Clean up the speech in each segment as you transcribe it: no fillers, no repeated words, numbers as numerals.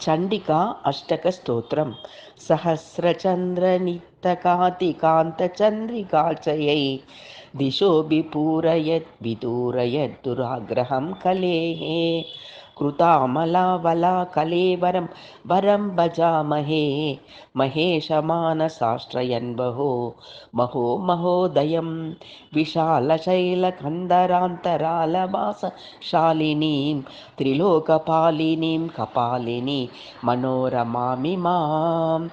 చండికా అష్టకస్తోత్రం సహస్రచంద్రనిత్తకాంతికాంతచంద్రికాచయై దిశోభిపూరయద్ విదూరయద్ దురాగ్రహం కలేః కృతామలావలా కలేవరం వరం భజామహే మహేశమానసాశ్రయన్వహో మహో మహోదయం విశాలశైలకందరాంతరాలవాసశాలినీం త్రిలోకపాలినీం కపాలిని మనోరమామిమాం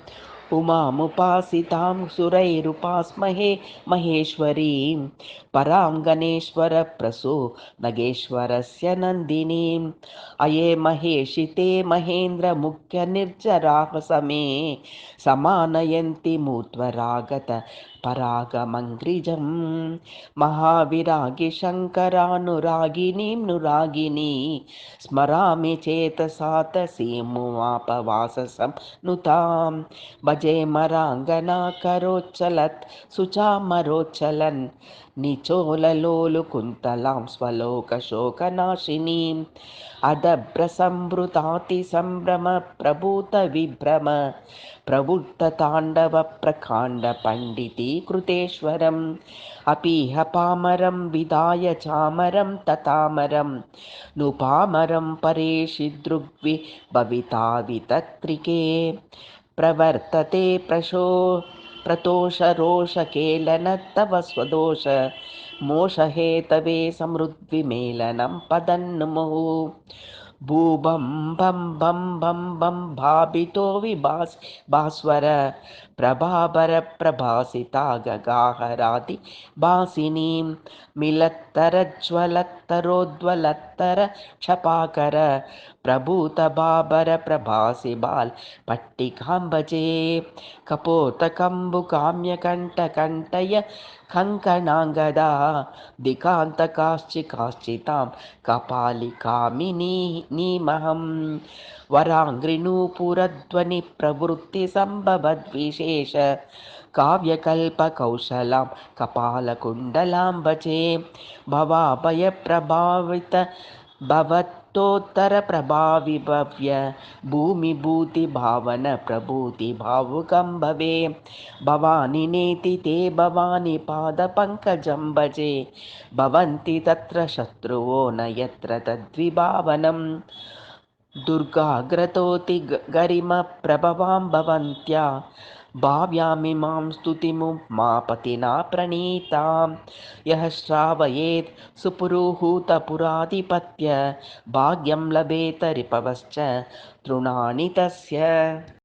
ఉమాముపాసితాం సురైరుపాస్మహే మహేశ్వరీం పరాం గణేశ్వర ప్రసో నగేశ్వరస్య నందినీం అయే మహేషితే మహేంద్ర ముఖ్య నిర్జరాः సమే సమానయంతి మూర్ధ్వరాగత పరాగమంగ్రిజం మహావిరాగి శంకరానురాగిణీం నురాగిణీ స్మరామి చేతసాతసీముమాపవాససం నుతాం భజే మరాంగనాకరోచ్చలత్ శుచామరోచ్చలన్ నిచోలలోలు కుంతలాం స్వలోకశోకనాశినీం అదభ్రసంభృతాతి సంభ్రమ ప్రభూత విభ్రమ ప్రవృత్త తాండవ ప్రకాండ పండితీ కృతేశ్వరం అపీహ పామరం విదాయ చామరం తతామరం నుపామరం పరేషి దృగ్వి భవితా వితత్రికే ప్రవర్తతే ప్రతోషరోషకేలన తవ స్వదోష మోషహేతవే సమృద్విమేళనం పదన్నుముహు భూభం భం భం భం భం భాభితో భాస్వర ప్రభాభర ప్రభాసితా గగాహరాది భాసినీం మిలత్తరజ్వలత్తరోజ్వలత్తర క్షపాకర ప్రభూత బాబర ప్రభాసి బాల్ పట్టికాంబజే కపోతకంబు కామ్యకంఠకంఠయ కంకణాంగదా దికాంతకాశ్చికాశ్చితాం కపాలికామినీ నీమహం వరాంగ్రినూపురధ్వని ప్రవృత్తి సంభవద్విశేష కావ్యకల్పకౌశలాం కపాలకుండలాం భజే భవాభయ ప్రభావిత భవత్తోత్తర ప్రభావిభవ్య భూమి భూతి భావన ప్రభూతి భావుకం భవే భవాని నేతి తే భవాని పాద పంకజం భజే భవంతి తత్ర శత్రువో న యత్ర తద్విభావనం దుర్గాగ్రతోతి గరిమ ప్రభవాం భవంత్యా భావ్యామి మాం స్తుతిము మా పతినా ప్రణీతాం యః శ్రావయేత్ సుపురుహూత పురాధిపత్య భాగ్యం లభేత రిపవశ్చ తృణాని తస్య